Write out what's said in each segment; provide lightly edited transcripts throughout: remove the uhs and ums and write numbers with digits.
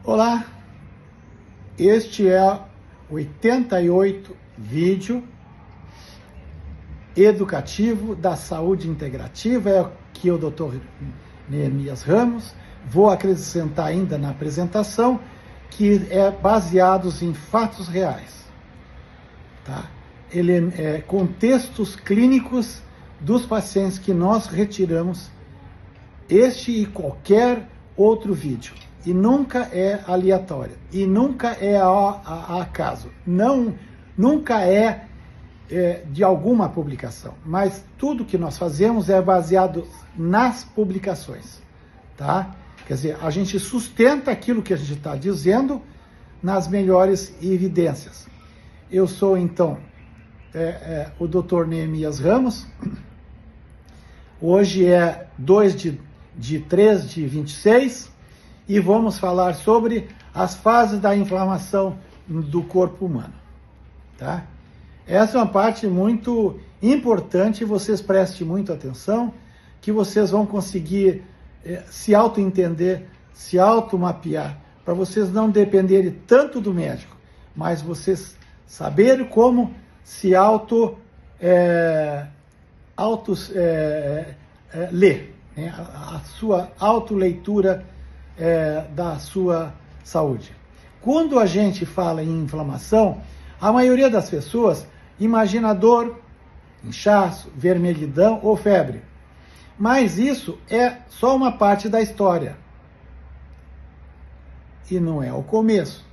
Olá, este é o 88 vídeo educativo da saúde integrativa, é aqui o Dr. Neemias Ramos. Vou acrescentar ainda na apresentação que é baseados em fatos reais, tá? Ele é contextos clínicos dos pacientes que nós retiramos este e qualquer outro vídeo. E nunca é aleatório, e nunca é a acaso, nunca é de alguma publicação, mas tudo que nós fazemos é baseado nas publicações, tá? Quer dizer, a gente sustenta aquilo que a gente está dizendo nas melhores evidências. Eu sou, então, o Dr. Neemias Ramos. Hoje é 2 de 3 de 26 e vamos falar sobre as fases da inflamação do corpo humano, tá? Essa é uma parte muito importante, vocês prestem muita atenção, que vocês vão conseguir se auto-entender, se auto-mapear, para vocês não dependerem tanto do médico, mas vocês saberem como se ler, né? A sua autoleitura da sua saúde. Quando a gente fala em inflamação, a maioria das pessoas imagina dor, inchaço, vermelhidão ou febre. Mas isso é só uma parte da história. E não é o começo,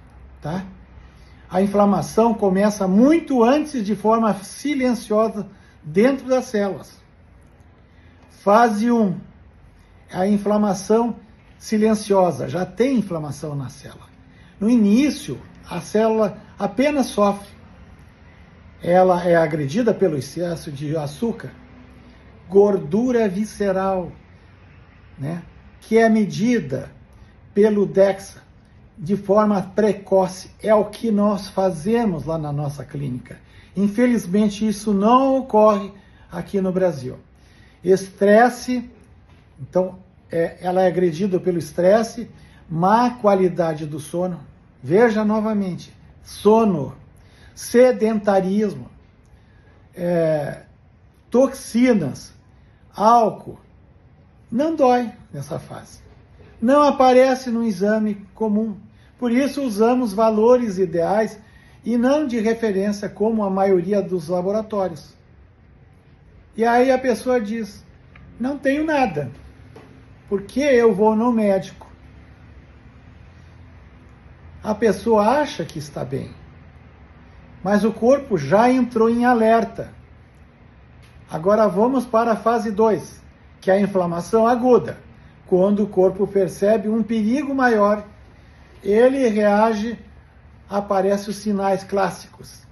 tá? A inflamação começa muito antes, de forma silenciosa, dentro das células. Fase 1, a inflamação silenciosa. Já tem inflamação na célula. No início, a célula apenas sofre. Ela é agredida pelo excesso de açúcar, gordura visceral, né? Que é medida pelo DEXA de forma precoce. É o que nós fazemos lá na nossa clínica. Infelizmente, isso não ocorre aqui no Brasil. Estresse, então, ela é agredida pelo estresse, má qualidade do sono. Veja novamente, sono, sedentarismo, toxinas, álcool. Não dói nessa fase. Não aparece no exame comum. Por isso usamos valores ideais e não de referência como a maioria dos laboratórios. E aí a pessoa diz, não tenho nada. Por que eu vou no médico? A pessoa acha que está bem, mas o corpo já entrou em alerta. Agora vamos para a fase 2, que é a inflamação aguda. Quando o corpo percebe um perigo maior, ele reage, aparecem os sinais clássicos,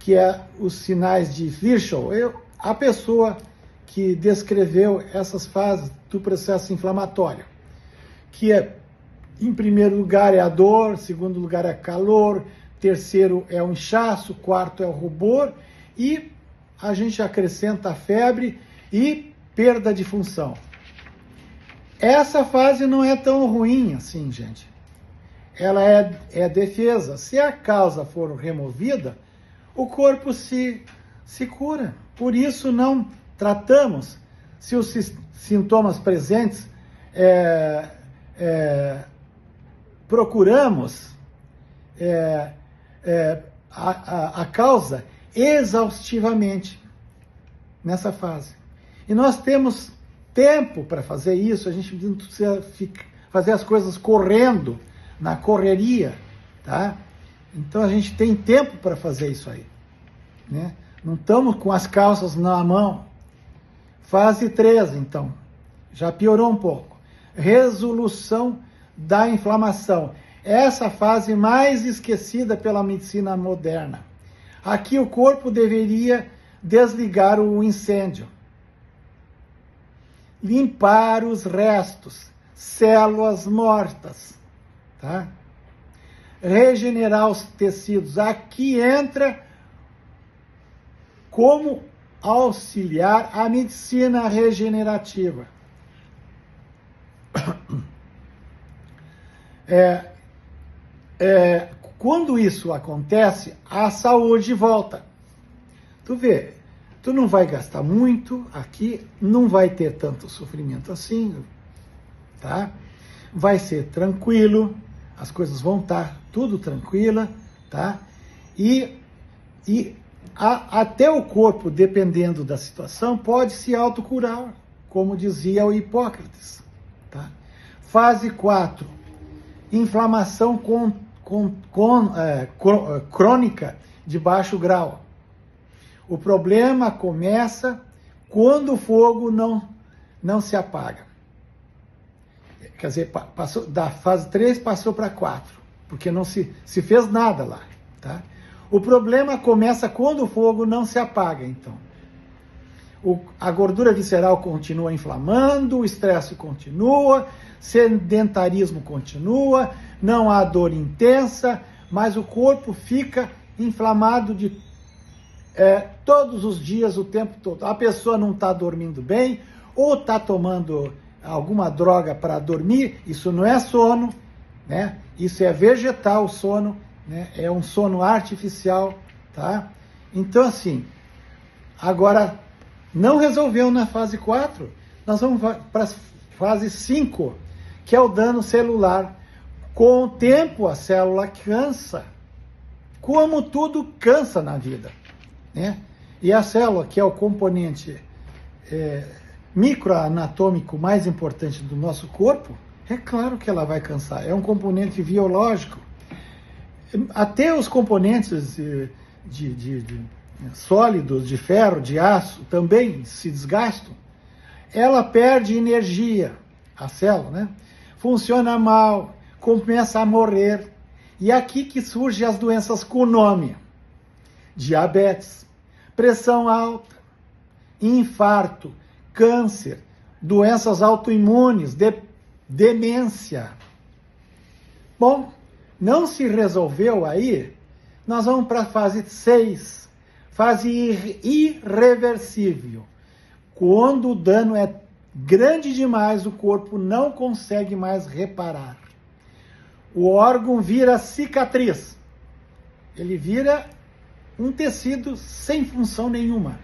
que é os sinais de Virchow. A pessoa que descreveu essas fases do processo inflamatório, que em primeiro lugar é a dor, segundo lugar é calor, terceiro é o inchaço, quarto é o rubor, e a gente acrescenta a febre e perda de função. Essa fase não é tão ruim assim, gente. Ela é defesa. Se a causa for removida, o corpo se cura. Por isso não tratamos. Se os sintomas presentes, procuramos a causa exaustivamente nessa fase. E nós temos tempo para fazer isso, a gente não precisa fazer as coisas correndo, na correria, tá? Então a gente tem tempo para fazer isso aí, né? Não estamos com as calças na mão. Fase 3, então, já piorou um pouco. Resolução da inflamação. Essa fase mais esquecida pela medicina moderna. Aqui o corpo deveria desligar o incêndio, limpar os restos, células mortas, tá? Regenerar os tecidos. Aqui entra como auxiliar a medicina regenerativa. quando isso acontece, a saúde volta. Tu vê, tu não vai gastar muito aqui, não vai ter tanto sofrimento assim, tá? Vai ser tranquilo, as coisas vão estar tudo tranquila, tá? E até o corpo, dependendo da situação, pode se autocurar, como dizia o Hipócrates, tá? Fase 4, inflamação crônica de baixo grau. O problema começa quando o fogo não se apaga. Quer dizer, passou, da fase 3 passou para 4, porque não se fez nada lá, tá? O problema começa quando o fogo não se apaga, então. A gordura visceral continua inflamando, o estresse continua, sedentarismo continua, não há dor intensa, mas o corpo fica inflamado todos os dias, o tempo todo. A pessoa não está dormindo bem, ou está tomando alguma droga para dormir, isso não é sono, né? Isso é vegetal, sono, né? É um sono artificial, tá? Então, assim, agora, não resolveu na fase 4, nós vamos para a fase 5, que é o dano celular. Com o tempo, a célula cansa, como tudo cansa na vida, né? E a célula, que é o componente microanatômico mais importante do nosso corpo, é claro que ela vai cansar, é um componente biológico. Até os componentes de sólidos, de ferro, de aço, também se desgastam. Ela perde energia, a célula, né? Funciona mal, começa a morrer. E é aqui que surgem as doenças com nome: diabetes, pressão alta, infarto, câncer, doenças autoimunes, demência. Bom, não se resolveu aí, nós vamos para a fase 6, fase irreversível. Quando o dano é grande demais, o corpo não consegue mais reparar. O órgão vira cicatriz. Ele vira um tecido sem função nenhuma.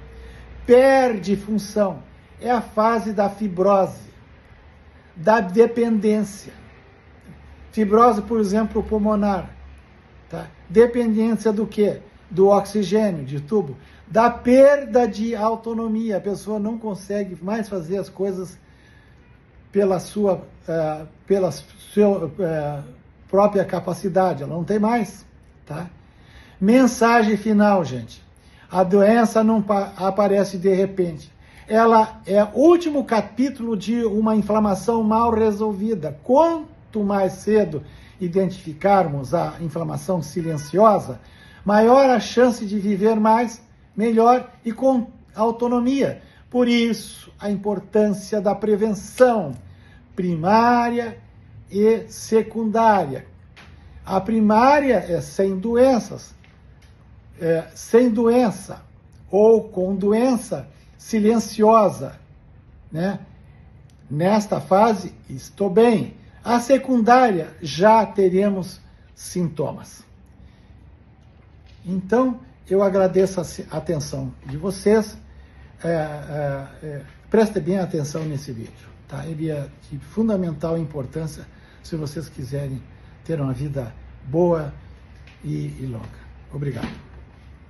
Perde função. É a fase da fibrose, da dependência. Fibrose, por exemplo, pulmonar. Tá? Dependência do quê? Do oxigênio, de tubo. Da perda de autonomia. A pessoa não consegue mais fazer as coisas pela sua própria capacidade. Ela não tem mais. Tá? Mensagem final, gente. A doença não aparece de repente. Ela é o último capítulo de uma inflamação mal resolvida. Quanto mais cedo identificarmos a inflamação silenciosa, maior a chance de viver mais, melhor e com autonomia. Por isso, a importância da prevenção primária e secundária. A primária é sem doenças, sem doença ou com doença silenciosa, né? Nesta fase, estou bem. A secundária, já teremos sintomas. Então, eu agradeço a atenção de vocês. Prestem bem atenção nesse vídeo, tá? Ele é de fundamental importância se vocês quiserem ter uma vida boa e longa. Obrigado.